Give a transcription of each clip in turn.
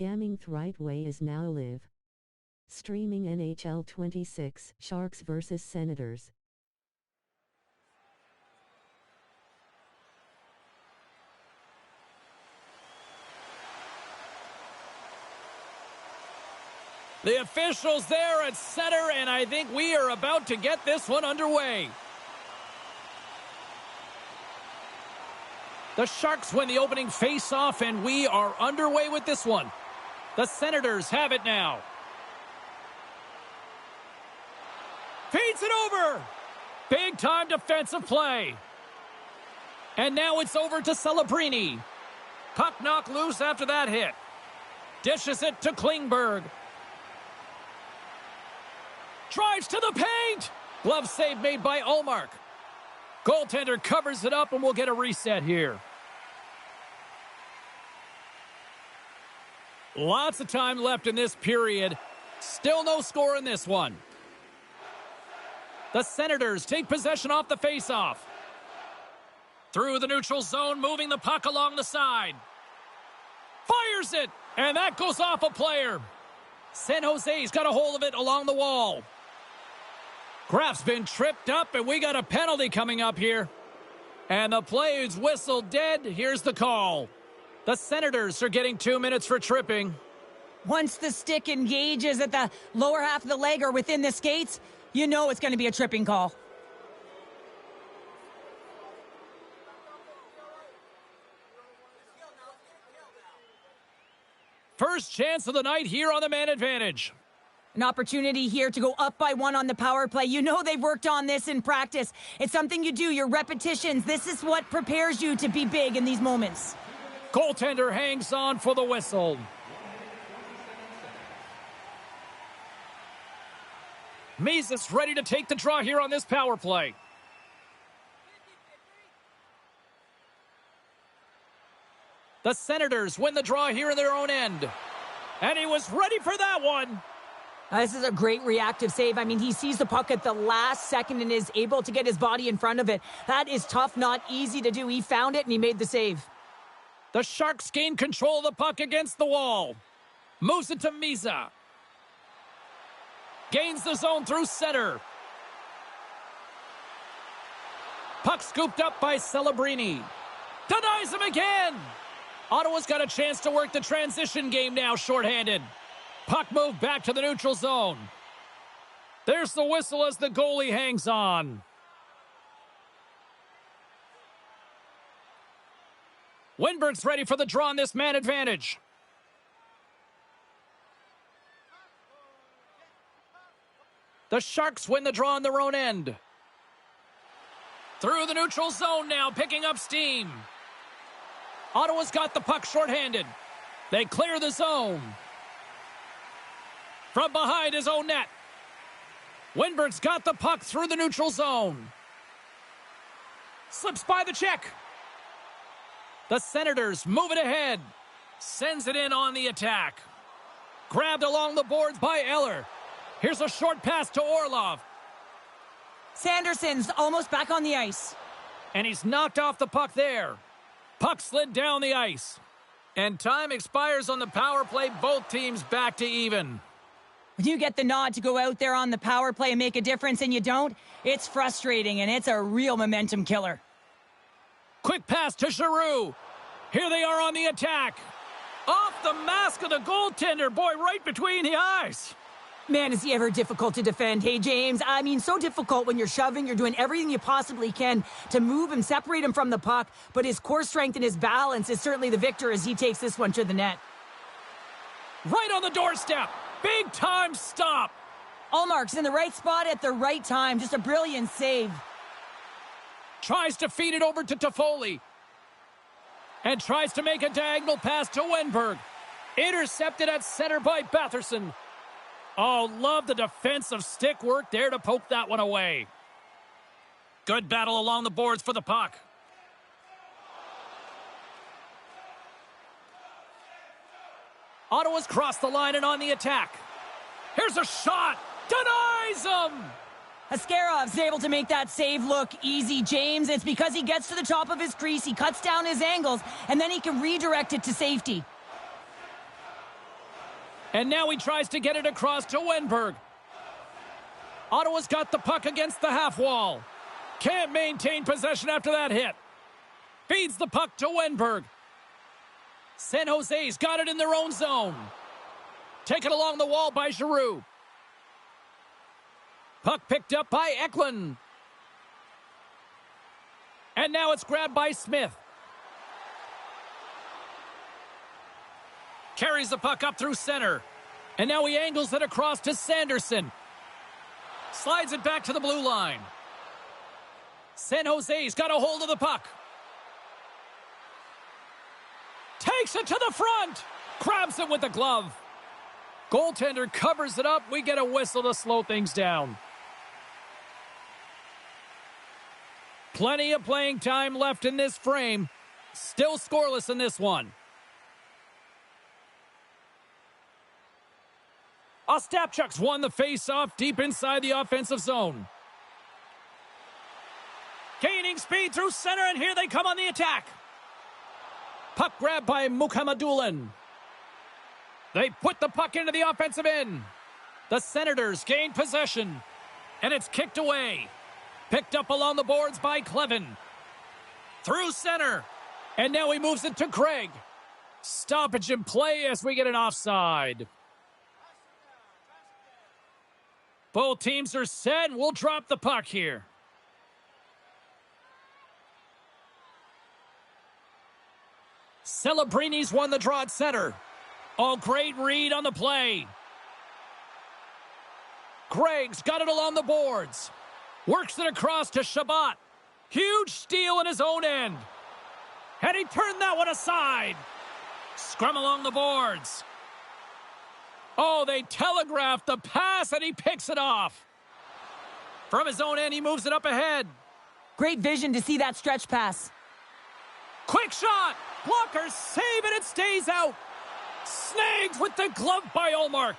Scamming the right way is now live. Streaming NHL 26, Sharks vs. Senators. The officials there at center, and I think we are about to get this one underway. The Sharks win the opening face-off, and we are underway with this one. The Senators have it now. Feeds it over. Big-time defensive play. And now it's over to Celebrini. Puck knocked loose after that hit. Dishes it to Klingberg. Drives to the paint. Glove save made by Ullmark. Goaltender covers it up, and we'll get a reset here. Lots of time left in this period. Still no score in this one. The Senators take possession off the faceoff. Through the neutral zone, moving the puck along the side. Fires it, and that goes off a player. San Jose's got a hold of it along the wall. Graf's been tripped up, and we got a penalty coming up here. And the play is whistled dead. Here's the call. The Senators are getting 2 minutes for tripping. Once the stick engages at the lower half of the leg or within the skates, you know it's going to be a tripping call. First chance of the night here on the man advantage. An opportunity here to go up by 1 on the power play. You know they've worked on this in practice. It's something you do, your repetitions. This is what prepares you to be big in these moments. Goaltender hangs on for the whistle. Mises ready to take the draw here on this power play. The Senators win the draw here in their own end. And he was ready for that one. This is a great reactive save. I mean, he sees the puck at the last second and is able to get his body in front of it. That is tough, not easy to do. He found it and he made the save. The Sharks gain control of the puck against the wall. Moves it to Misa. Gains the zone through center. Puck scooped up by Celebrini. Denies him again. Ottawa's got a chance to work the transition game now, shorthanded. Puck moved back to the neutral zone. There's the whistle as the goalie hangs on. Winberg's ready for the draw on this man advantage. The Sharks win the draw on their own end. Through the neutral zone now, picking up steam. Ottawa's got the puck shorthanded. They clear the zone. From behind his own net. Winberg's got the puck through the neutral zone. Slips by the check. The Senators move it ahead. Sends it in on the attack. Grabbed along the boards by Eller. Here's a short pass to Orlov. Sanderson's almost back on the ice. And he's knocked off the puck there. Puck slid down the ice. And time expires on the power play. Both teams back to even. When you get the nod to go out there on the power play and make a difference and you don't, it's frustrating and it's a real momentum killer. Quick pass to Giroux. Here they are on the attack. Off the mask of the goaltender. Boy, right between the eyes. Man, is he ever difficult to defend. Hey, James, I mean, so difficult when you're shoving. You're doing everything you possibly can to move him, separate him from the puck. But his core strength and his balance is certainly the victor as he takes this one to the net. Right on the doorstep. Big time stop. Ullmark's in the right spot at the right time. Just a brilliant save. Tries to feed it over to Toffoli. And tries to make a diagonal pass to Wenberg. Intercepted at center by Batherson. Oh, love the defensive stick work there to poke that one away. Good battle along the boards for the puck. Ottawa's crossed the line and on the attack. Here's a shot. Denies him. Ascarov's able to make that save look easy, James. It's because he gets to the top of his crease, he cuts down his angles, and then he can redirect it to safety. And now he tries to get it across to Wenberg. Ottawa's got the puck against the half wall. Can't maintain possession after that hit. Feeds the puck to Wenberg. San Jose's got it in their own zone. Taken along the wall by Giroux. Puck picked up by Eklund. And now it's grabbed by Smith. Carries the puck up through center. And now he angles it across to Sanderson. Slides it back to the blue line. San Jose's got a hold of the puck. Takes it to the front. Grabs it with the glove. Goaltender covers it up. We get a whistle to slow things down. Plenty of playing time left in this frame. Still scoreless in this one. Ostapchuk's won the face-off deep inside the offensive zone. Gaining speed through center, and here they come on the attack. Puck grabbed by Mukhamadullin. They put the puck into the offensive end. The Senators gain possession, and it's kicked away. Picked up along the boards by Clevin. Through center, and now he moves it to Craig. Stoppage in play as we get an offside. Both teams are set, and we'll drop the puck here. Celebrini's won the draw at center. Oh, great read on the play. Greg's got it along the boards. Works it across to Shabbat. Huge steal in his own end. And he turned that one aside. Scrum along the boards. Oh, they telegraphed the pass, and he picks it off. From his own end, he moves it up ahead. Great vision to see that stretch pass. Quick shot. Blockers save, and it stays out. Snagged with the glove by Ullmark.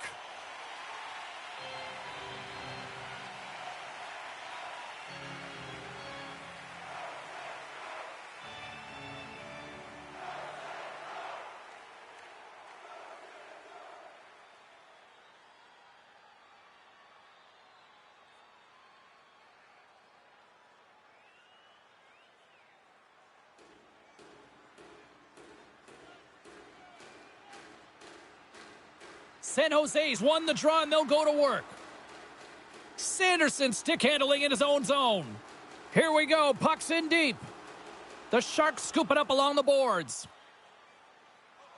San Jose's won the draw, and they'll go to work. Sanderson stick handling in his own zone. Here we go. Puck's in deep. The Sharks scoop it up along the boards.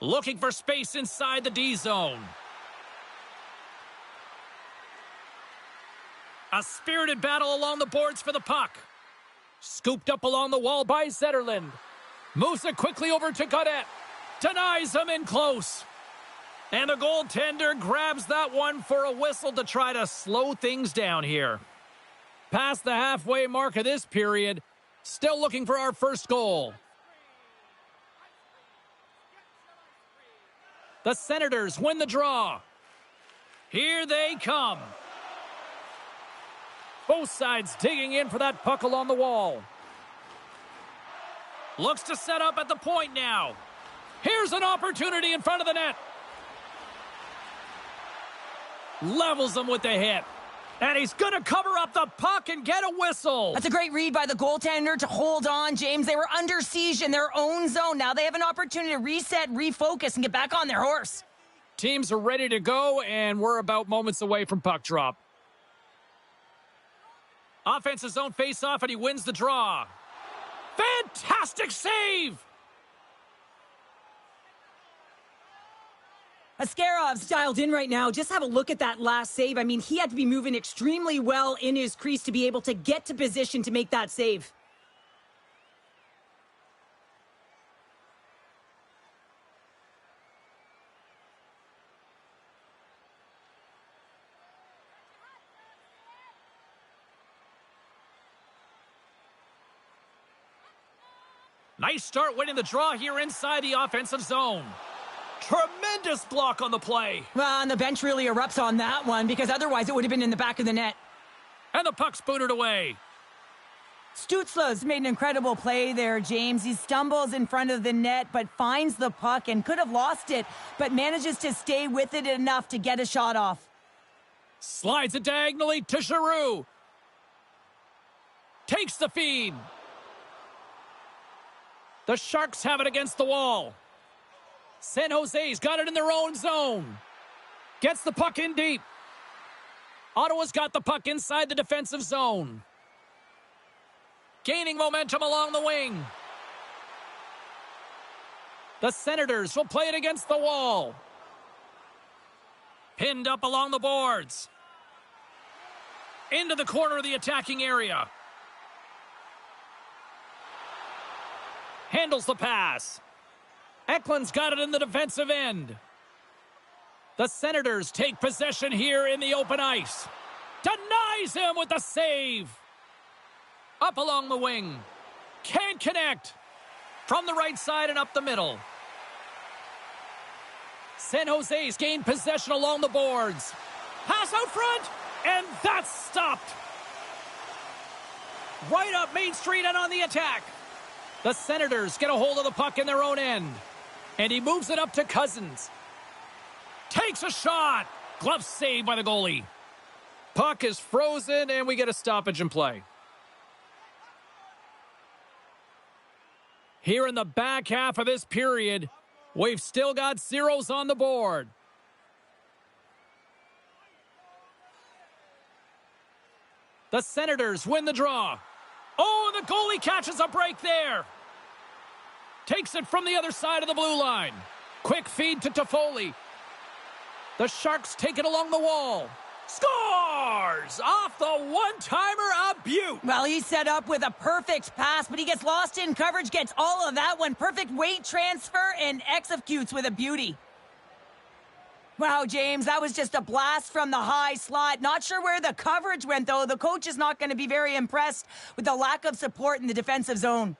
Looking for space inside the D zone. A spirited battle along the boards for the puck. Scooped up along the wall by Zetterlund. Moves it quickly over to Gaudette. Denies him in close. And the goaltender grabs that one for a whistle to try to slow things down here. Past the halfway mark of this period, still looking for our first goal. The Senators win the draw. Here they come. Both sides digging in for that puck along the wall. Looks to set up at the point now. Here's an opportunity in front of the net. Levels him with the hit. And he's going to cover up the puck and get a whistle. That's a great read by the goaltender to hold on, James. They were under siege in their own zone. Now they have an opportunity to reset, refocus, and get back on their horse. Teams are ready to go, and we're about moments away from puck drop. Offensive zone face-off, and he wins the draw. Fantastic save! Ascarov's dialed in right now. Just have a look at that last save. I mean, he had to be moving extremely well in his crease to be able to get to position to make that save. Nice start winning the draw here inside the offensive zone. Tremendous block on the play. Well, and the bench really erupts on that one because otherwise it would have been in the back of the net. And the puck's booted away. Stützle's made an incredible play there, James. He stumbles in front of the net, but finds the puck and could have lost it, but manages to stay with it enough to get a shot off. Slides it diagonally to Giroux. Takes the feed. The Sharks have it against the wall. San Jose's got it in their own zone. Gets the puck in deep. Ottawa's got the puck inside the defensive zone. Gaining momentum along the wing. The Senators will play it against the wall. Pinned up along the boards. Into the corner of the attacking area. Handles the pass. Eklund's got it in the defensive end. The Senators take possession here in the open ice. Denies him with the save. Up along the wing. Can't connect. From the right side and up the middle. San Jose's gained possession along the boards. Pass out front, and that's stopped. Right up Main Street and on the attack. The Senators get a hold of the puck in their own end. And he moves it up to Cousins. Takes a shot. Glove saved by the goalie. Puck is frozen, and we get a stoppage in play. Here in the back half of this period, we've still got zeros on the board. The Senators win the draw. Oh, the goalie catches a break there. Takes it from the other side of the blue line. Quick feed to Toffoli. The Sharks take it along the wall. Scores! Off the one-timer, a beaut. Well, he's set up with a perfect pass, but he gets lost in coverage, gets all of that one. Perfect weight transfer and executes with a beauty. Wow, James, that was just a blast from the high slot. Not sure where the coverage went, though. The coach is not going to be very impressed with the lack of support in the defensive zone.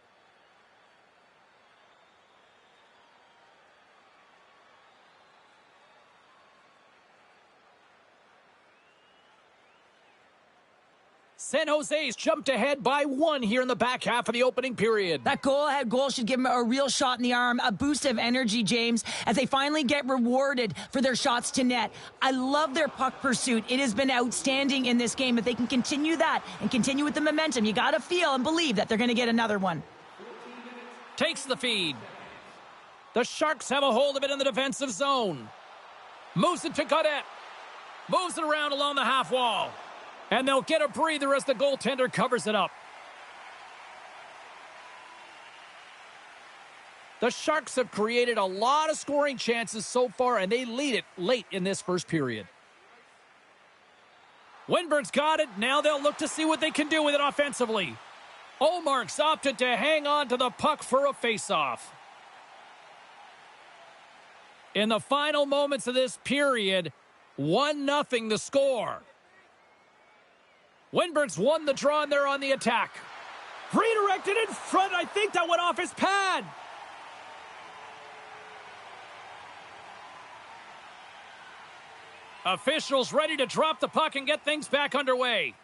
San Jose's jumped ahead by 1 here in the back half of the opening period. That go-ahead goal should give them a real shot in the arm, a boost of energy, James, as they finally get rewarded for their shots to net. I love their puck pursuit. It has been outstanding in this game. If they can continue that and continue with the momentum, you got to feel and believe that they're going to get another one. Takes the feed. The Sharks have a hold of it in the defensive zone. Moves it to Gaudette. Moves it around along the half wall. And they'll get a breather as the goaltender covers it up. The Sharks have created a lot of scoring chances so far, and they lead it late in this first period. Winberg's got it. Now they'll look to see what they can do with it offensively. Olmark's opted to hang on to the puck for a faceoff. In the final moments of this period, 1-0 the score. Winberg's won the draw, and they're on the attack. Redirected in front. I think that went off his pad. Officials ready to drop the puck and get things back underway.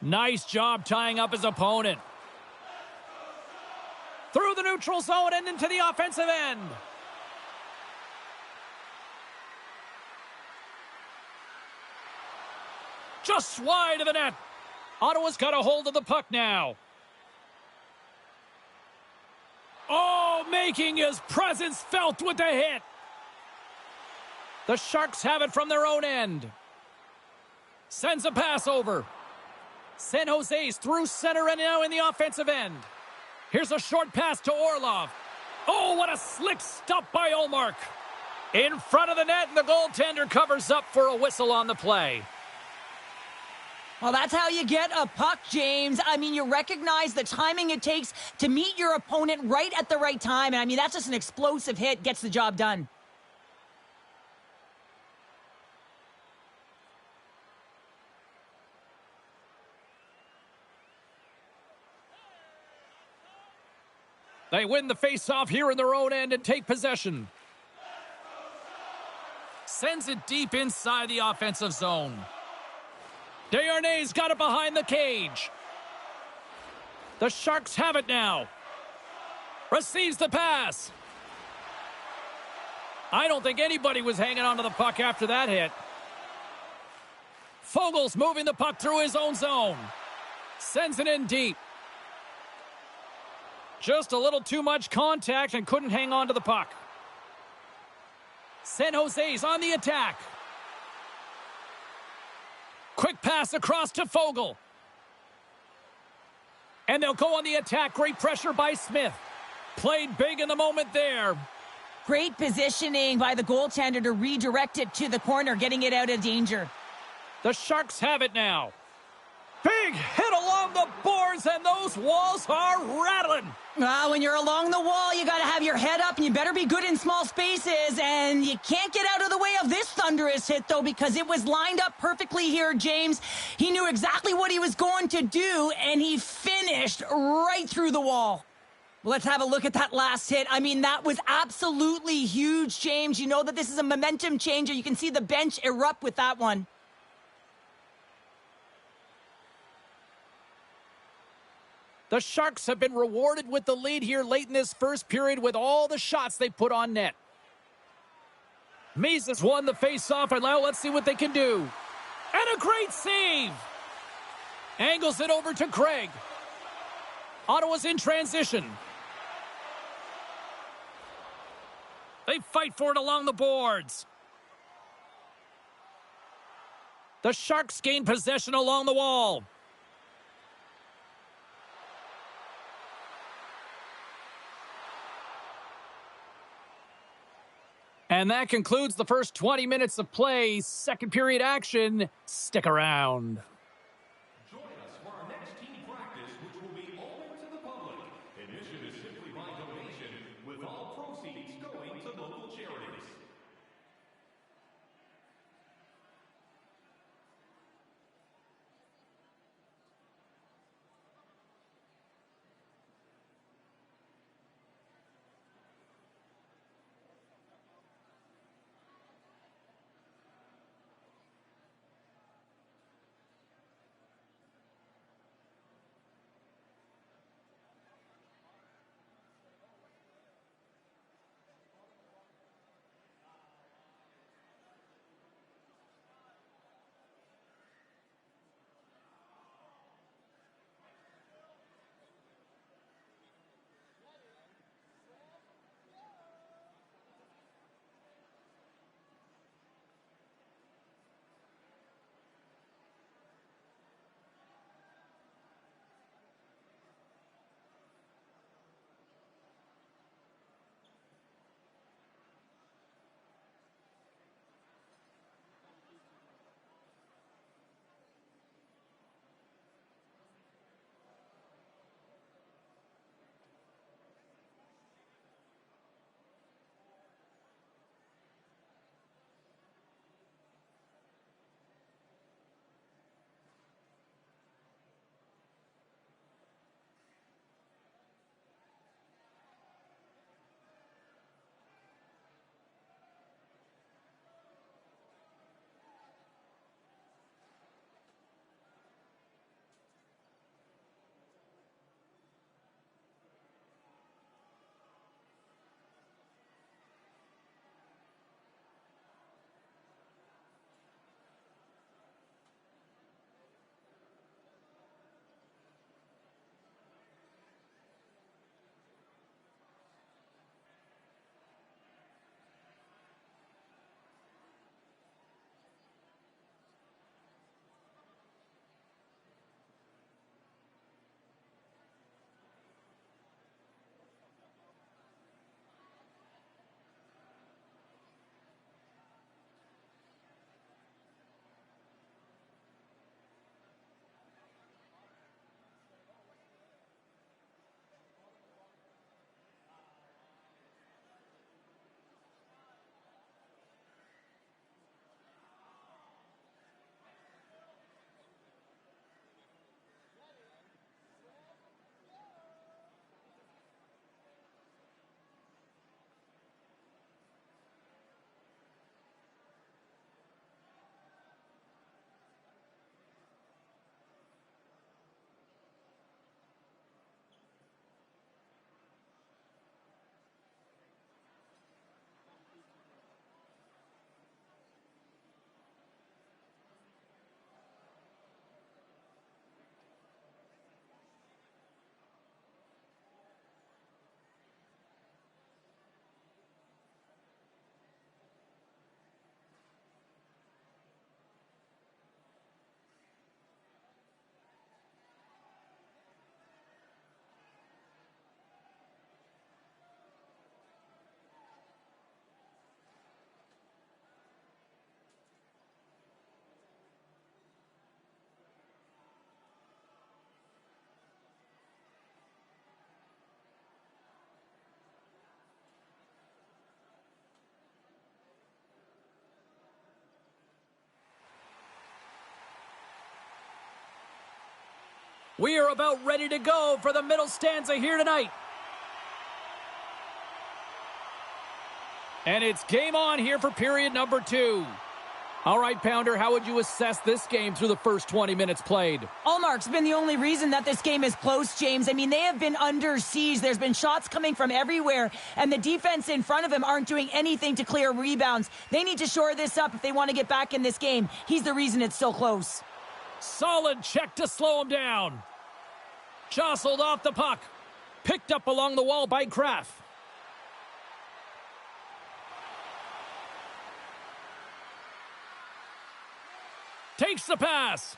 Nice job tying up his opponent. Through the neutral zone and into the offensive end. Just wide of the net. Ottawa's got a hold of the puck now. Oh, making his presence felt with the hit. The Sharks have it from their own end. Sends a pass over. San Jose's through center and now in the offensive end. Here's a short pass to Orlov. Oh, what a slick stop by Olmark. In front of the net, and the goaltender covers up for a whistle on the play. Well, that's how you get a puck, James. I mean, you recognize the timing it takes to meet your opponent right at the right time. And I mean, that's just an explosive hit, gets the job done. They win the face-off here in their own end and take possession. Sends it deep inside the offensive zone. Desharnais got it behind the cage. The Sharks have it now. Receives the pass. I don't think anybody was hanging on to the puck after that hit. Foegele's moving the puck through his own zone. Sends it in deep. Just a little too much contact and couldn't hang on to the puck. San Jose's on the attack. Quick pass across to Foegele. And they'll go on the attack. Great pressure by Smith. Played big in the moment there. Great positioning by the goaltender to redirect it to the corner, getting it out of danger. The Sharks have it now. Big hit along the boards, and those walls are rattling. When you're along the wall, you got to have your head up, and you better be good in small spaces. And you can't get out of the way of this thunderous hit, though, because it was lined up perfectly here, James. He knew exactly what he was going to do, and he finished right through the wall. Let's have a look at that last hit. I mean, that was absolutely huge, James. You know that this is a momentum changer. You can see the bench erupt with that one. The Sharks have been rewarded with the lead here late in this first period with all the shots they put on net. Mises won the face-off, and now let's see what they can do. And a great save! Angles it over to Craig. Ottawa's in transition. They fight for it along the boards. The Sharks gain possession along the wall. And that concludes the first 20 minutes of play. Second period action. Stick around. Join us for our next team practice, which will be open to the public. Admission is simply by donation, with all proceeds going to local charities. We are about ready to go for the middle stanza here tonight. And it's game on here for period number 2. All right, Pounder, how would you assess this game through the first 20 minutes played? Ullmark's been the only reason that this game is close, James. I mean, they have been under siege. There's been shots coming from everywhere, and the defense in front of him aren't doing anything to clear rebounds. They need to shore this up if they want to get back in this game. He's the reason it's so close. Solid check to slow him down. Jostled off the puck. Picked up along the wall by Kraft. Takes the pass.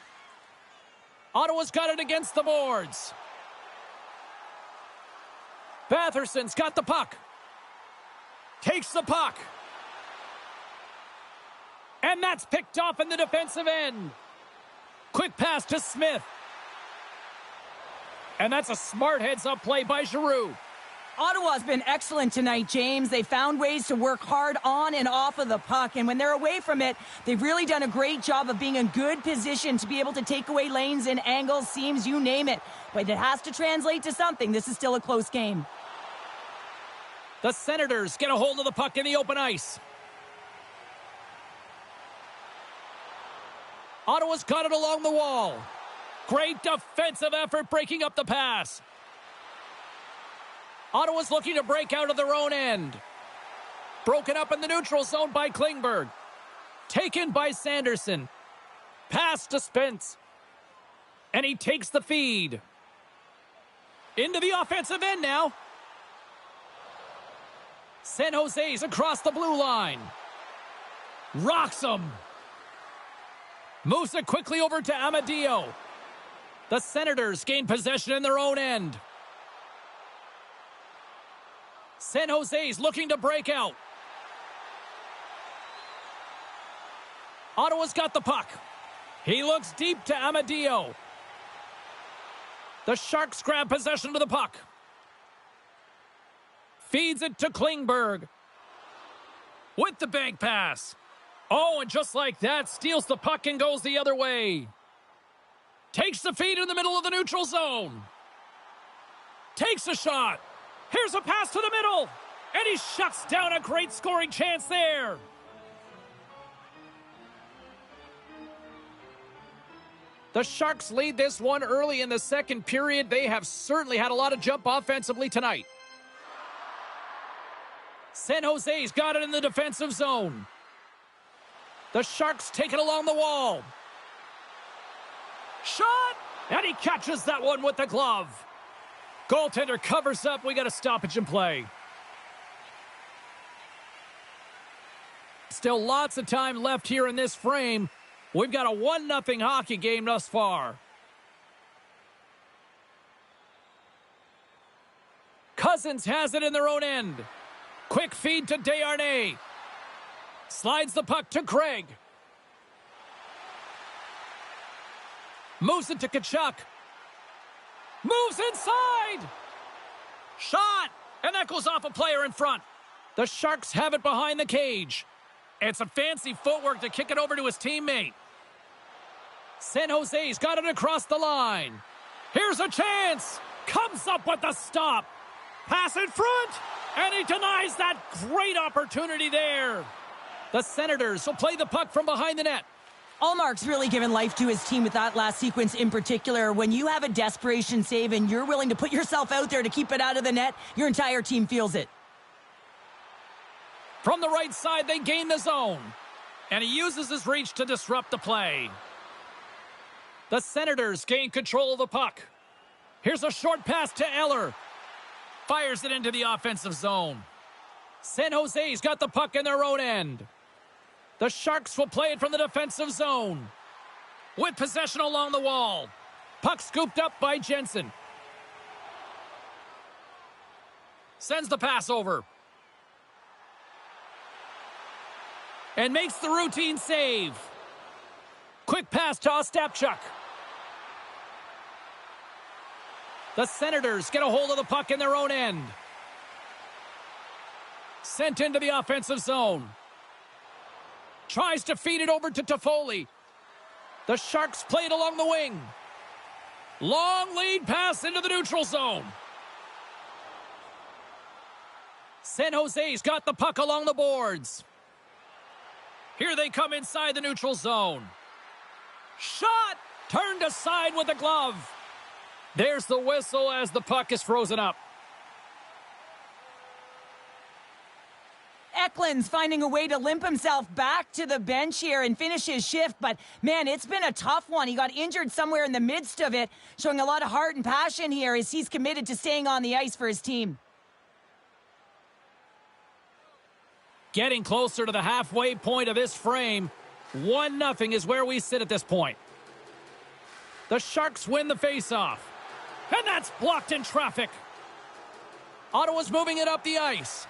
Ottawa's got it against the boards. Batherson's got the puck. Takes the puck. And that's picked off in the defensive end. Quick pass to Smith. And that's a smart heads-up play by Giroux. Ottawa's been excellent tonight, James. They found ways to work hard on and off of the puck, and when they're away from it, they've really done a great job of being in good position to be able to take away lanes and angles, seams, you name it. But it has to translate to something. This is still a close game. The Senators get a hold of the puck in the open ice. Ottawa's got it along the wall. Great defensive effort breaking up the pass. Ottawa's looking to break out of their own end. Broken up in the neutral zone by Klingberg. Taken by Sanderson. Pass to Spence. And he takes the feed. Into the offensive end now. San Jose's across the blue line. Rocks him. Moves it quickly over to Amadio. The Senators gain possession in their own end. San Jose's looking to break out. Ottawa's got the puck. He looks deep to Amadio. The Sharks grab possession of the puck. Feeds it to Klingberg. With the bank pass. Oh, and just like that, steals the puck and goes the other way. Takes the feed in the middle of the neutral zone. Takes a shot. Here's a pass to the middle. And he shuts down a great scoring chance there. The Sharks lead this one early in the second period. They have certainly had a lot of jump offensively tonight. San Jose's got it in the defensive zone. The Sharks take it along the wall. Shot! And he catches that one with the glove. Goaltender covers up. We got a stoppage in play. Still lots of time left here in this frame. We've got a 1-0 hockey game thus far. Cousins has it in their own end. Quick feed to Desharnais. Slides the puck to Craig. Moves it to Tkachuk. Moves inside. Shot. And that goes off a player in front. The Sharks have it behind the cage. It's a fancy footwork to kick it over to his teammate. San Jose's got it across the line. Here's a chance. Comes up with the stop. Pass in front. And he denies that great opportunity there. The Senators will play the puck from behind the net. Ullmark's really given life to his team with that last sequence in particular. When you have a desperation save and you're willing to put yourself out there to keep it out of the net, your entire team feels it. From the right side, they gain the zone. And he uses his reach to disrupt the play. The Senators gain control of the puck. Here's a short pass to Eller. Fires it into the offensive zone. San Jose's got the puck in their own end. The Sharks will play it from the defensive zone. With possession along the wall. Puck scooped up by Jensen. Sends the pass over. And makes the routine save. Quick pass to Ostapchuk. The Senators get a hold of the puck in their own end. Sent into the offensive zone. Tries to feed it over to Toffoli. The Sharks play it along the wing. Long lead pass into the neutral zone. San Jose's got the puck along the boards. Here they come inside the neutral zone. Shot! Turned aside with the glove. There's the whistle as the puck is frozen up. Eklund's finding a way to limp himself back to the bench here and finish his shift, but man, it's been a tough one. He got injured somewhere in the midst of it, showing a lot of heart and passion here as he's committed to staying on the ice for his team. Getting closer to the halfway point of this frame. 1-0 is where we sit at this point. The Sharks win the faceoff. And that's blocked in traffic. Ottawa's moving it up the ice.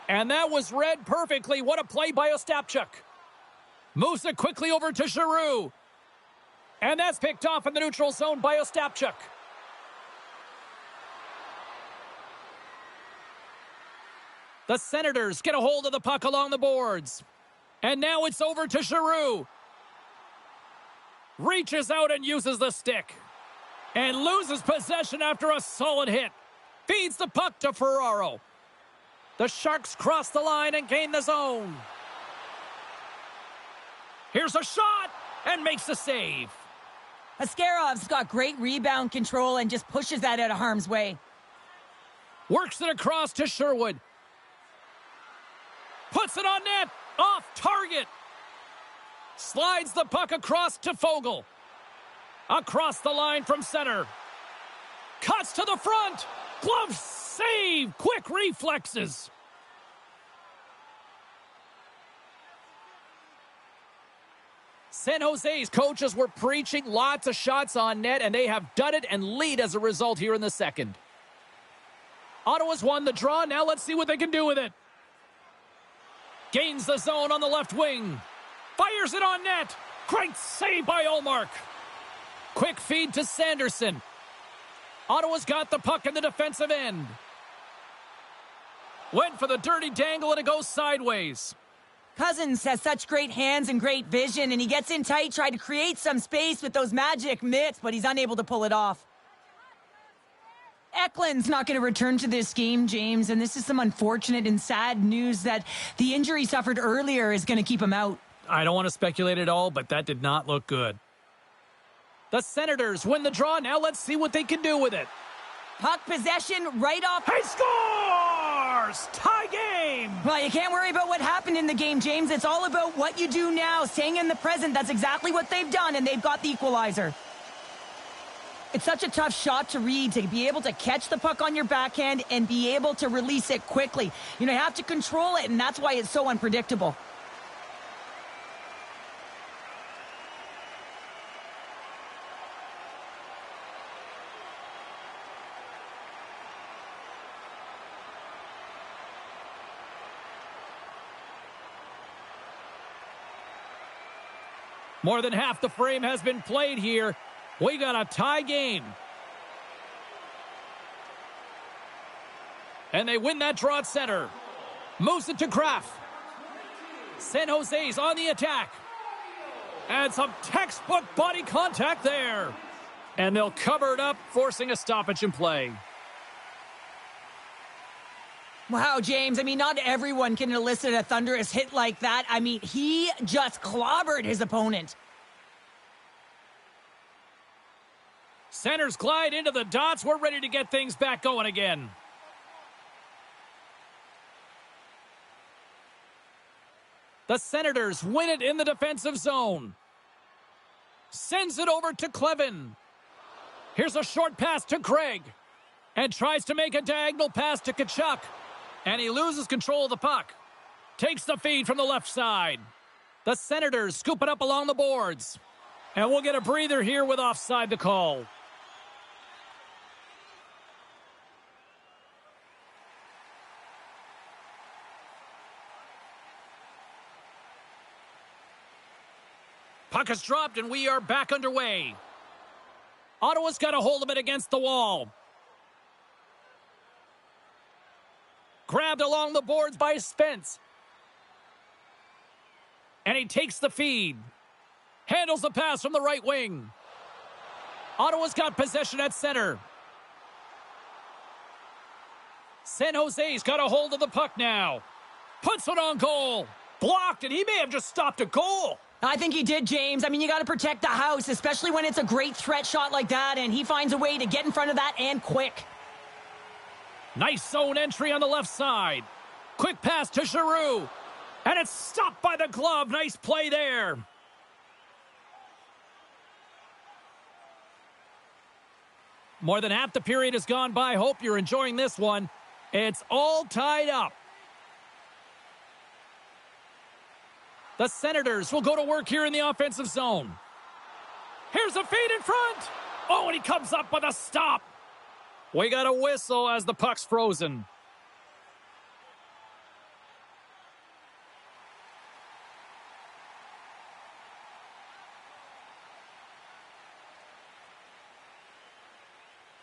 And that was read perfectly. What a play by Ostapchuk. Moves it quickly over to Giroux. And that's picked off in the neutral zone by Ostapchuk. The Senators get a hold of the puck along the boards. And now it's over to Giroux. Reaches out and uses the stick. And loses possession after a solid hit. Feeds the puck to Ferraro. The Sharks cross the line and gain the zone. Here's a shot and makes the save. Askerov's got great rebound control and just pushes that out of harm's way. Works it across to Sherwood. Puts it on net. Off target. Slides the puck across to Foegele. Across the line from center. Cuts to the front. Glove save. Quick reflexes. San Jose's coaches were preaching lots of shots on net, and they have done it and lead as a result here in the second. Ottawa's won the draw. Now let's see what they can do with it. Gains the zone on the left wing. Fires it on net. Great save by Ullmark. Quick feed to Sanderson. Ottawa's got the puck in the defensive end. Went for the dirty dangle and it goes sideways. Cousins has such great hands and great vision, and he gets in tight, tried to create some space with those magic mitts, but he's unable to pull it off. Eklund's not going to return to this game, James, and this is some unfortunate and sad news that the injury suffered earlier is going to keep him out. I don't want to speculate at all, but that did not look good. The Senators win the draw. Now let's see what they can do with it. Puck possession right off. He scores! Tie game! Well, you can't worry about what happened in the game, James. It's all about what you do now, staying in the present. That's exactly what they've done, and they've got the equalizer. It's such a tough shot to read, to be able to catch the puck on your backhand and be able to release it quickly. You have to control it, and that's why it's so unpredictable. More than half the frame has been played here. We got a tie game. And they win that draw at center. Moves it to Kraft. San Jose's on the attack. And some textbook body contact there. And they'll cover it up, forcing a stoppage in play. Wow, James, not everyone can elicit a thunderous hit like that. He just clobbered his opponent. Centers glide into the dots. We're ready to get things back going again. The Senators win it in the defensive zone. Sends it over to Clevin. Here's a short pass to Craig. And tries to make a diagonal pass to Tkachuk. And he loses control of the puck. Takes the feed from the left side. The Senators scoop it up along the boards. And we'll get a breather here with offside the call. Puck is dropped and we are back underway. Ottawa's got a hold of it against the wall. Grabbed along the boards by Spence. And he takes the feed. Handles the pass from the right wing. Ottawa's got possession at center. San Jose's got a hold of the puck now. Puts it on goal. Blocked, and he may have just stopped a goal. I think he did, James. I mean, you got to protect the house, especially when it's a great threat shot like that, and he finds a way to get in front of that and quick. Nice zone entry on the left side. Quick pass to Giroux. And it's stopped by the glove. Nice play there. More than half the period has gone by. Hope you're enjoying this one. It's all tied up. The Senators will go to work here in the offensive zone. Here's a feed in front. Oh, and he comes up with a stop. We got a whistle as the puck's frozen.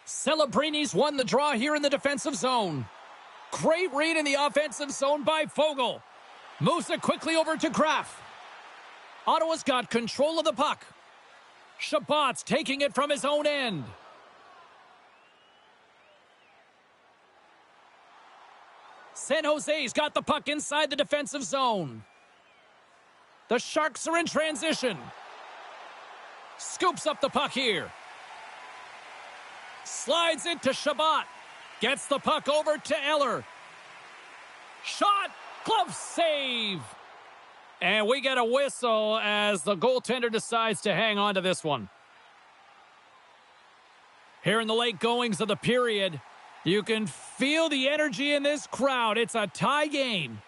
Celebrini's won the draw here in the defensive zone. Great read in the offensive zone by Foegele. Moves it quickly over to Graf. Ottawa's got control of the puck. Chabot's taking it from his own end. San Jose's got the puck inside the defensive zone. The Sharks are in transition. Scoops up the puck here. Slides it to Chabot. Gets the puck over to Eller. Shot. Glove save. And we get a whistle as the goaltender decides to hang on to this one. Here in the late goings of the period, you can feel the energy in this crowd. It's a tie game.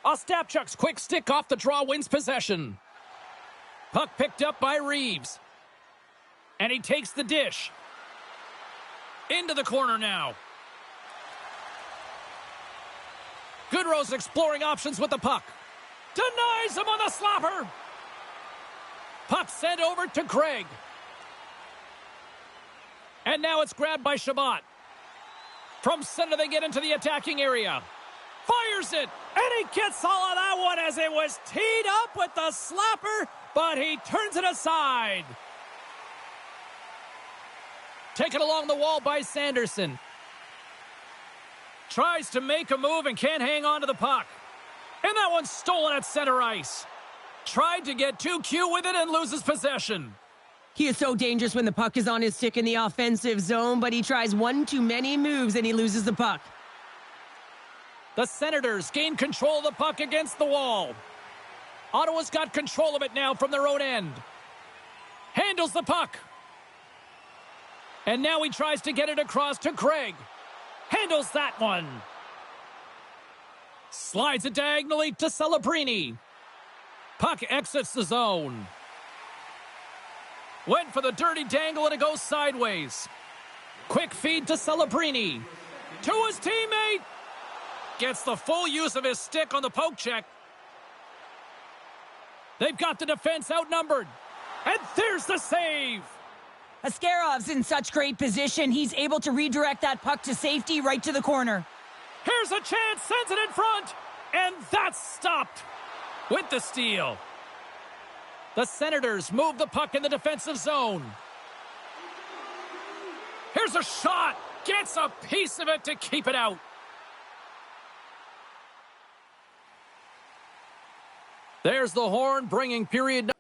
Ostapchuk's quick stick off the draw wins possession. Puck picked up by Reeves. And he takes the dish. Into the corner now. Goodrow's exploring options with the puck. Denies him on the slapper. Puck sent over to Craig. And now it's grabbed by Chabot. From center they get into the attacking area. Fires it. And he gets all of that one as it was teed up with the slapper. But he turns it aside. Taken along the wall by Sanderson. Tries to make a move and can't hang on to the puck. And that one's stolen at center ice. Tried to get too cute with it and loses possession. He is so dangerous when the puck is on his stick in the offensive zone, but he tries one too many moves and he loses the puck. The Senators gain control of the puck against the wall. Ottawa's got control of it now from their own end. Handles the puck. And now he tries to get it across to Craig. Handles that one. Slides it diagonally to Celebrini. Puck exits the zone. Went for the dirty dangle and it goes sideways. Quick feed to Celebrini. To his teammate. Gets the full use of his stick on the poke check. They've got the defense outnumbered. And there's the save. Askarov's in such great position. He's able to redirect that puck to safety right to the corner. Here's a chance, sends it in front, and that's stopped with the steal. The Senators move the puck in the defensive zone. Here's a shot, gets a piece of it to keep it out. There's the horn bringing period.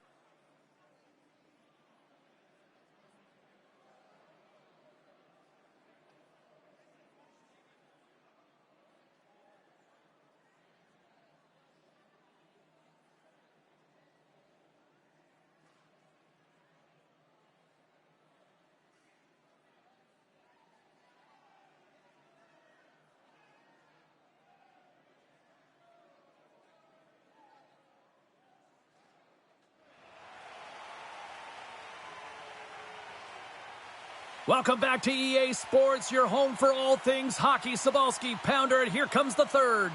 Welcome back to EA Sports, your home for all things hockey. Cybulski, Pounder, and here comes the third.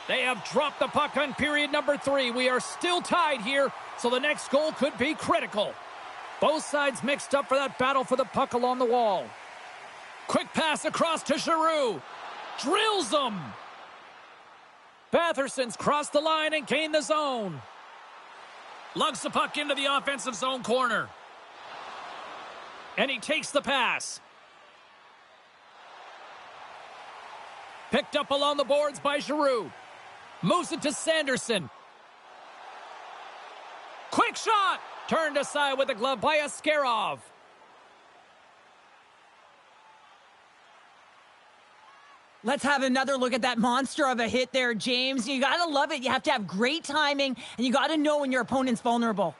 They have dropped the puck on period number 3. We are still tied here, so the next goal could be critical. Both sides mixed up for that battle for the puck along the wall. Quick pass across to Giroux. Drills him. Batherson's crossed the line and gained the zone. Lugs the puck into the offensive zone corner. And he takes the pass. Picked up along the boards by Giroux. Moves it to Sanderson. Quick shot! Turned aside with the glove by Askarov. Let's have another look at that monster of a hit there, James. You got to love it. You have to have great timing, and you got to know when your opponent's vulnerable.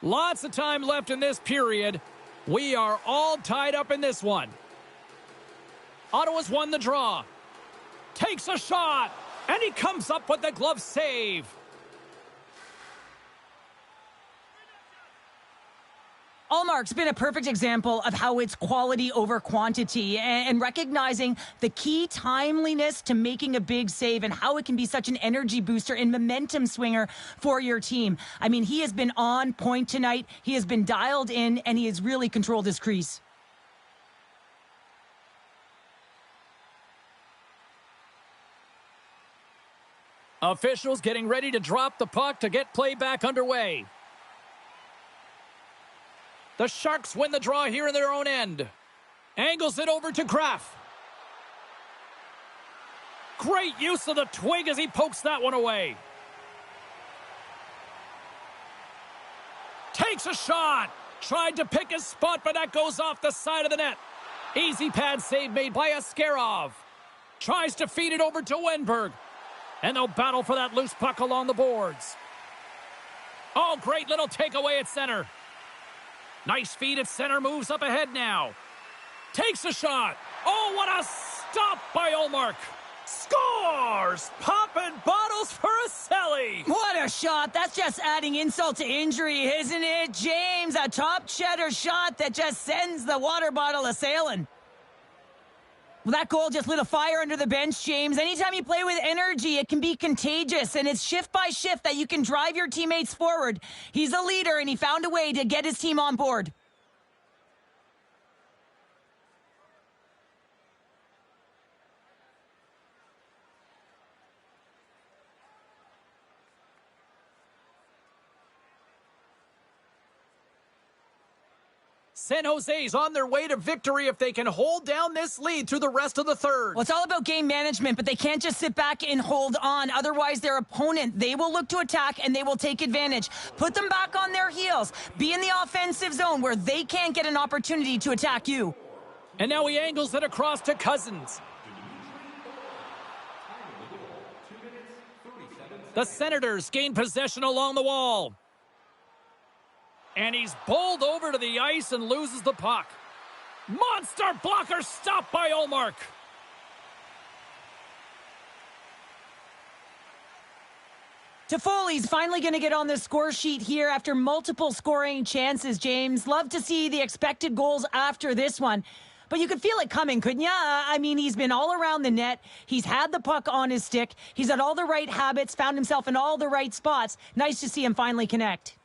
Lots of time left in this period. We are all tied up in this one. Ottawa's won the draw. Takes a shot, and he comes up with the glove save. Ullmark's been a perfect example of how it's quality over quantity and recognizing the key timeliness to making a big save and how it can be such an energy booster and momentum swinger for your team. I mean, he has been on point tonight. He has been dialed in, and he has really controlled his crease. Officials getting ready to drop the puck to get play back underway. The Sharks win the draw here in their own end. Angles it over to Graf. Great use of the twig as he pokes that one away. Takes a shot. Tried to pick his spot, but that goes off the side of the net. Easy pad save made by Askarov. Tries to feed it over to Wenberg. And they'll battle for that loose puck along the boards. Oh, great little takeaway at center. Nice feed at center, moves up ahead now. Takes a shot. Oh, what a stop by Ullmark. Scores! Popping bottles for Aselli. What a shot. That's just adding insult to injury, isn't it, James? A top cheddar shot that just sends the water bottle a-sailing. Well, that goal just lit a fire under the bench, James. Anytime you play with energy, it can be contagious, and it's shift by shift that you can drive your teammates forward. He's a leader, and he found a way to get his team on board. San Jose's on their way to victory if they can hold down this lead through the rest of the third. Well, it's all about game management, but they can't just sit back and hold on. Otherwise, their opponent, they will look to attack and they will take advantage. Put them back on their heels. Be in the offensive zone where they can't get an opportunity to attack you. And now he angles it across to Cousins. The Senators gain possession along the wall. And he's bowled over to the ice and loses the puck. Monster blocker stopped by Ullmark. Toffoli's finally going to get on the score sheet here after multiple scoring chances, James. Love to see the expected goals after this one. But you could feel it coming, couldn't you? I mean, he's been all around the net. He's had the puck on his stick. He's had all the right habits, found himself in all the right spots. Nice to see him finally connect.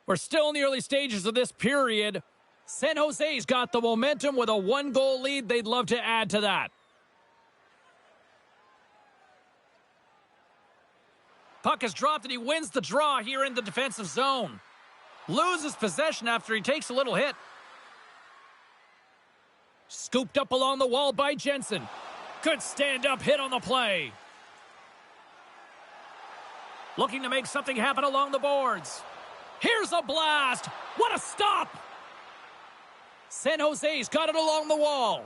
We're still in the early stages of this period. San Jose's got the momentum with a one-goal lead. They'd love to add to that. Puck is dropped and he wins the draw here in the defensive zone. Loses possession after he takes a little hit. Scooped up along the wall by Jensen. Good stand-up hit on the play. Looking to make something happen along the boards. Here's a blast. What a stop. San Jose's got it along the wall.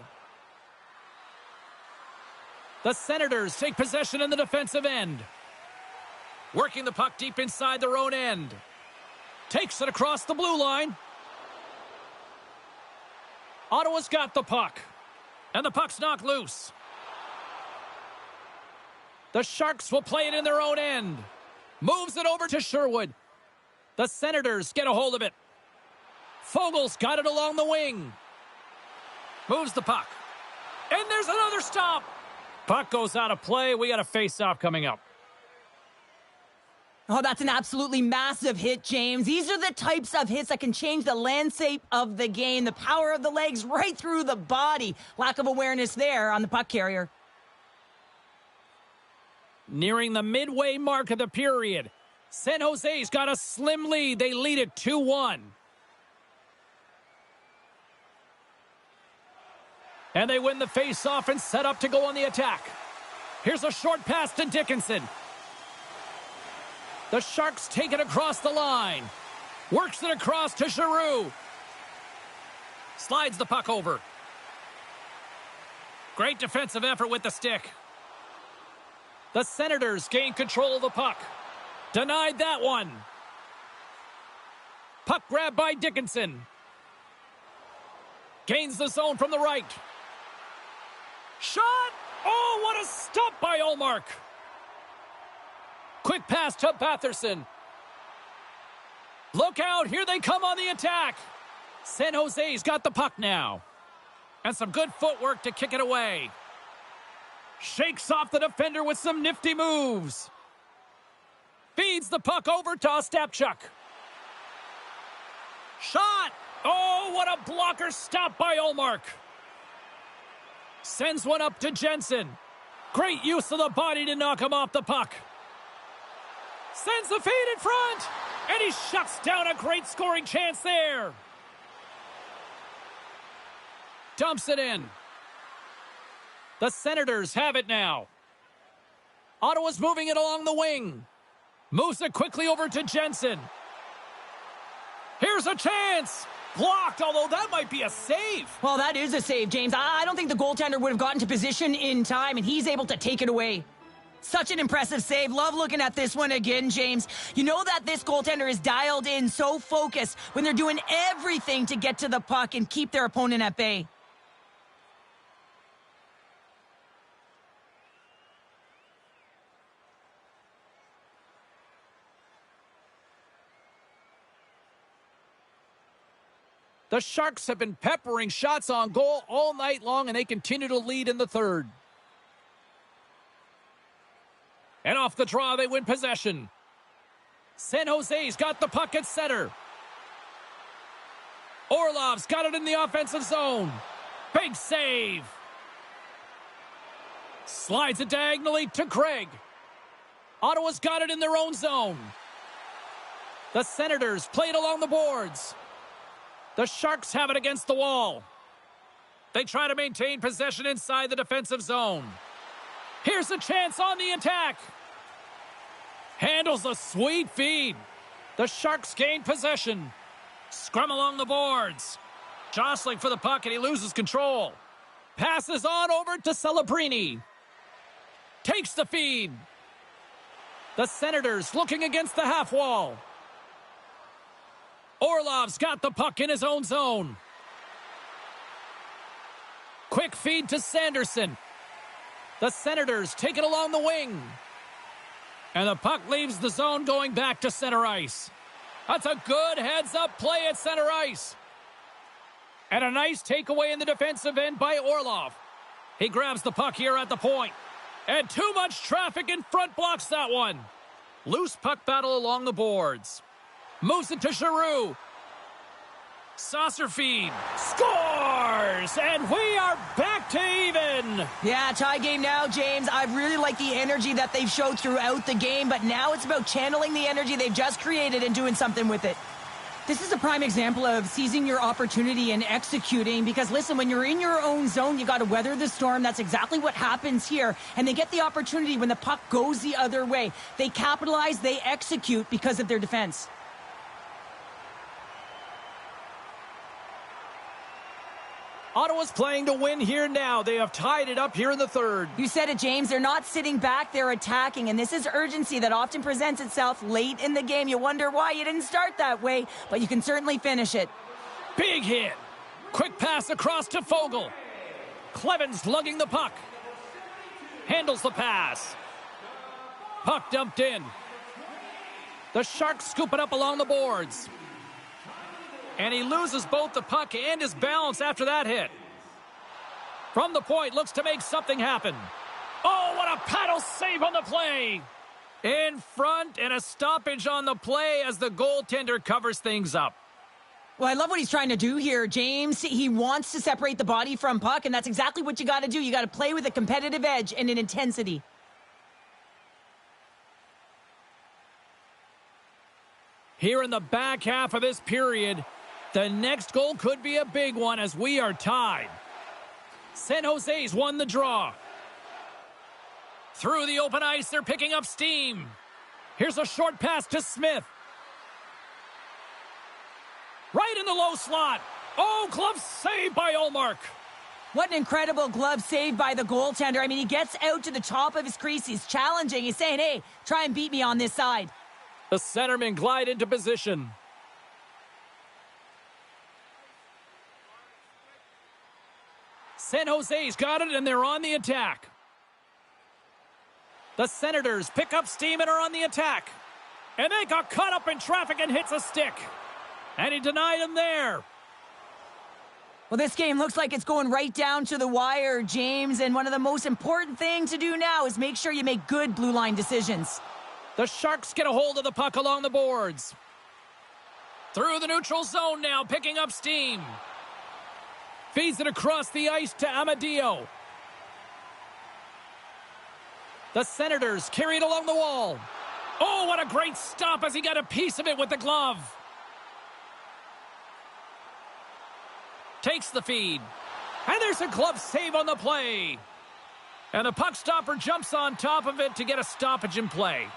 The Senators take possession in the defensive end. Working the puck deep inside their own end. Takes it across the blue line. Ottawa's got the puck. And the puck's knocked loose. The Sharks will play it in their own end. Moves it over to Sherwood. The Senators get a hold of it. Fogel's got it along the wing. Moves the puck. And there's another stop. Puck goes out of play. We got a face-off coming up. Oh, that's an absolutely massive hit, James. These are the types of hits that can change the landscape of the game. The power of the legs right through the body. Lack of awareness there on the puck carrier. Nearing the midway mark of the period. San Jose's got a slim lead. They lead it 2-1. And they win the face-off and set up to go on the attack. Here's a short pass to Dickinson. The Sharks take it across the line. Works it across to Giroux. Slides the puck over. Great defensive effort with the stick. The Senators gain control of the puck. Denied that one. Puck grab by Dickinson. Gains the zone from the right. Shot! Oh, what a stop by Ullmark. Quick pass to Batherson. Look out, here they come on the attack. San Jose's got the puck now. And some good footwork to kick it away. Shakes off the defender with some nifty moves. Feeds the puck over to Ostapchuk. Shot! Oh, what a blocker stop by Ullmark. Sends one up to Jensen. Great use of the body to knock him off the puck. Sends the feed in front. And he shuts down a great scoring chance there. Dumps it in. The Senators have it now. Ottawa's moving it along the wing. Moves it quickly over to Jensen. Here's a chance. Blocked, although that might be a save. Well, that is a save, James. I don't think the goaltender would have gotten to position in time, and he's able to take it away. Such an impressive save. Love looking at this one again, James. You know that this goaltender is dialed in, so focused when they're doing everything to get to the puck and keep their opponent at bay. The Sharks have been peppering shots on goal all night long, and they continue to lead in the third. And off the draw, they win possession. San Jose's got the puck at center. Orlov's got it in the offensive zone. Big save. Slides it diagonally to Craig. Ottawa's got it in their own zone. The Senators play it along the boards. The Sharks have it against the wall. They try to maintain possession inside the defensive zone. Here's a chance on the attack. Handles a sweet feed. The Sharks gain possession. Scrum along the boards. Jostling for the puck, and he loses control. Passes on over to Celebrini. Takes the feed. The Senators looking against the half wall. Orlov's got the puck in his own zone. Quick feed to Sanderson. The Senators take it along the wing. And the puck leaves the zone going back to center ice. That's a good heads-up play at center ice. And a nice takeaway in the defensive end by Orlov. He grabs the puck here at the point. And too much traffic in front blocks that one. Loose puck battle along the boards. Moves it to Giroux. Saucer feed. Scores! And we are back to even. Yeah, tie game now, James. I really like the energy that they've showed throughout the game, but now it's about channeling the energy they've just created and doing something with it. This is a prime example of seizing your opportunity and executing, because listen, when you're in your own zone, you got to weather the storm. That's exactly what happens here. And they get the opportunity when the puck goes the other way. They capitalize, they execute because of their defense. Ottawa's playing to win here now. They have tied it up here in the third. You said it, James. They're not sitting back. They're attacking. And this is urgency that often presents itself late in the game. You wonder why you didn't start that way, but you can certainly finish it. Big hit. Quick pass across to Fogle. Clevens lugging the puck. Handles the pass. Puck dumped in. The Sharks scoop it up along the boards. And he loses both the puck and his balance after that hit. From the point, looks to make something happen. Oh, what a paddle save on the play. In front, and a stoppage on the play as the goaltender covers things up. Well, I love what he's trying to do here, James. He wants to separate the body from puck, and that's exactly what you got to do. You got to play with a competitive edge and an intensity. Here in the back half of this period, the next goal could be a big one as we are tied. San Jose's won the draw. Through the open ice, they're picking up steam. Here's a short pass to Smith. Right in the low slot. Oh, glove save by Ullmark. What an incredible glove save by the goaltender. I mean, he gets out to the top of his crease. He's challenging. He's saying, hey, try and beat me on this side. The centermen glide into position. San Jose's got it, and they're on the attack. The Senators pick up steam and are on the attack. And they got caught up in traffic and hits a stick. And he denied him there. Well, this game looks like it's going right down to the wire, James. And one of the most important things to do now is make sure you make good blue line decisions. The Sharks get a hold of the puck along the boards. Through the neutral zone now, picking up steam. Feeds it across the ice to Amadio. The Senators carry it along the wall. Oh, what a great stop as he got a piece of it with the glove. Takes the feed. And there's a glove save on the play. And the puck stopper jumps on top of it to get a stoppage in play.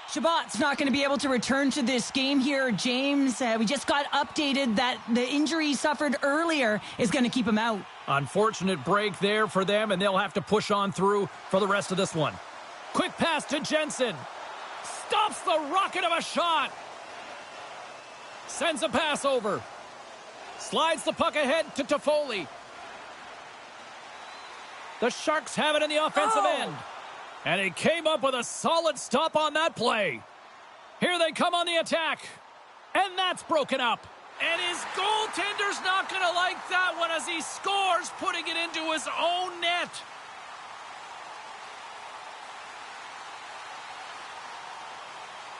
Shabbat's not going to be able to return to this game here, James. We just got updated that the injury he suffered earlier is going to keep him out. Unfortunate break there for them, and they'll have to push on through for the rest of this one. Quick pass to Jensen. Stops the rocket of a shot. Sends a pass over. Slides the puck ahead to Toffoli. The Sharks have it in the offensive end. And he came up with a solid stop on that play. Here they come on the attack. And that's broken up. And his goaltender's not going to like that one as he scores, putting it into his own net.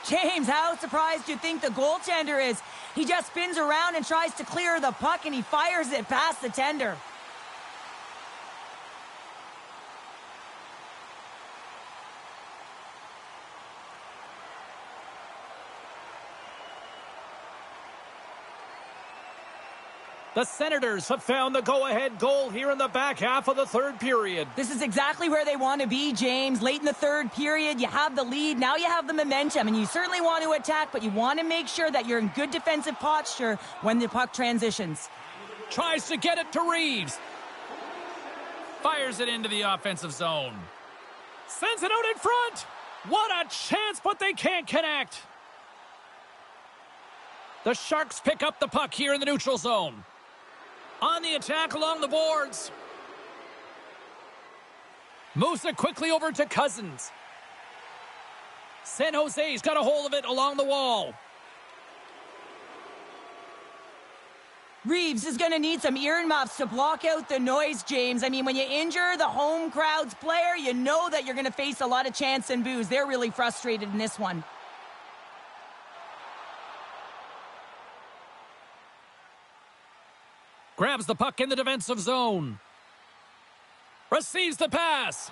James, how surprised do you think the goaltender is? He just spins around and tries to clear the puck, and he fires it past the tender. The Senators have found the go-ahead goal here in the back half of the third period. This is exactly where they want to be, James. Late in the third period, you have the lead. Now you have the momentum, and you certainly want to attack, but you want to make sure that you're in good defensive posture when the puck transitions. Tries to get it to Reeves. Fires it into the offensive zone. Sends it out in front. What a chance, but they can't connect. The Sharks pick up the puck here in the neutral zone. On the attack along the boards. Moves it quickly over to Cousins. San Jose's got a hold of it along the wall. Reeves is going to need some earmuffs to block out the noise, James. I mean, when you injure the home crowd's player, you know that you're going to face a lot of chants and boos. They're really frustrated in this one. Grabs the puck in the defensive zone. Receives the pass.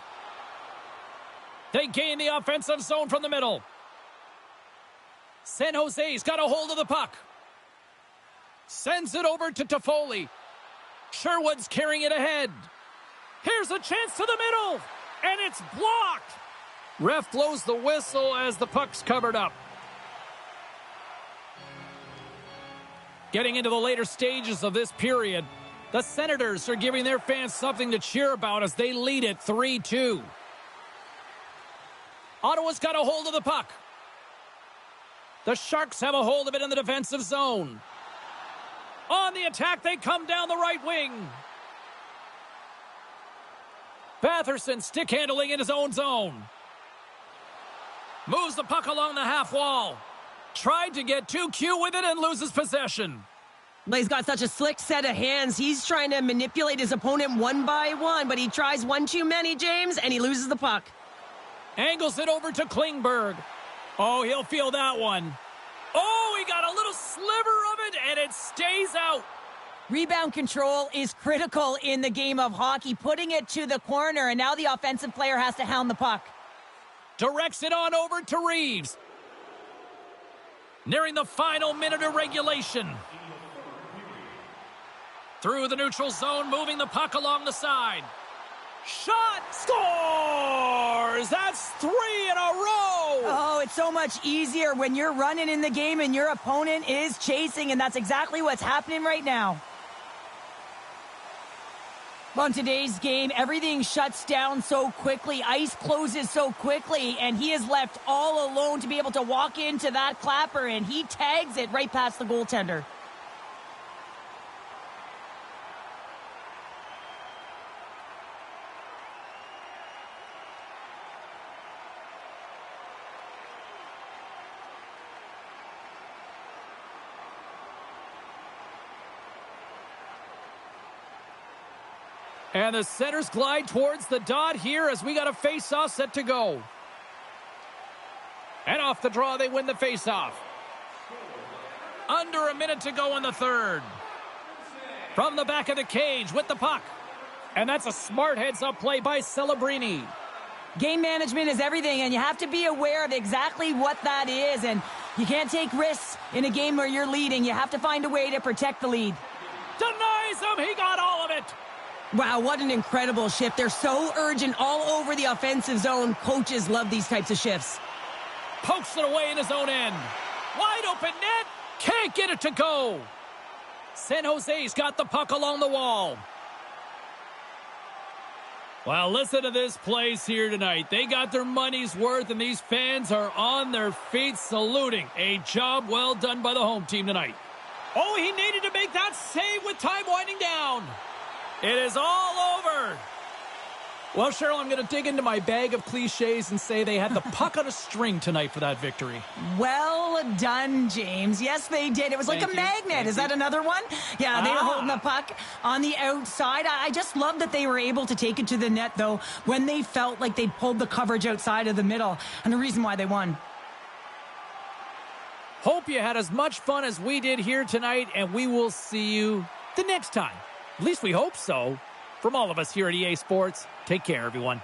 They gain the offensive zone from the middle. San Jose's got a hold of the puck. Sends it over to Toffoli. Sherwood's carrying it ahead. Here's a chance to the middle. And it's blocked. Ref blows the whistle as the puck's covered up. Getting into the later stages of this period, the Senators are giving their fans something to cheer about as they lead it 3-2. Ottawa's got a hold of the puck. The Sharks have a hold of it in the defensive zone. On the attack, they come down the right wing. Batherson stick handling in his own zone. Moves the puck along the half wall. Tried to get too cute with it and loses possession. But he's got such a slick set of hands. He's trying to manipulate his opponent one by one, but he tries one too many, James, and he loses the puck. Angles it over to Klingberg. Oh, he'll feel that one. Oh, he got a little sliver of it, and it stays out. Rebound control is critical in the game of hockey, putting it to the corner, and now the offensive player has to hound the puck. Directs it on over to Reeves. Nearing the final minute of regulation. Through the neutral zone, moving the puck along the side. Shot! Scores! That's 3 in a row! Oh, it's so much easier when you're running in the game and your opponent is chasing, and that's exactly what's happening right now. Well, in today's game, everything shuts down so quickly, ice closes so quickly, and he is left all alone to be able to walk into that clapper, and he tags it right past the goaltender. And the centers glide towards the dot here as we got a face-off set to go. And off the draw, they win the face-off. Under a minute to go in the third. From the back of the cage with the puck. And that's a smart heads-up play by Celebrini. Game management is everything, and you have to be aware of exactly what that is. And you can't take risks in a game where you're leading. You have to find a way to protect the lead. Denies him. He got all of it. Wow, what an incredible shift. They're so urgent all over the offensive zone. Coaches love these types of shifts. Pokes it away in his own end. Wide open net. Can't get it to go. San Jose's got the puck along the wall. Well, listen to this place here tonight. They got their money's worth, and these fans are on their feet saluting. A job well done by the home team tonight. Oh, he needed to make that save with time winding down. It is all over. Well, Cheryl, I'm going to dig into my bag of cliches and say they had the puck on a string tonight for that victory. Well done, James. Yes, they did. It was like a magnet. Is that another one? Yeah, they were holding the puck on the outside. I just love that they were able to take it to the net, though, when they felt like they'd pulled the coverage outside of the middle, and the reason why they won. Hope you had as much fun as we did here tonight, and we will see you the next time. At least we hope so. From all of us here at EA Sports, take care, everyone.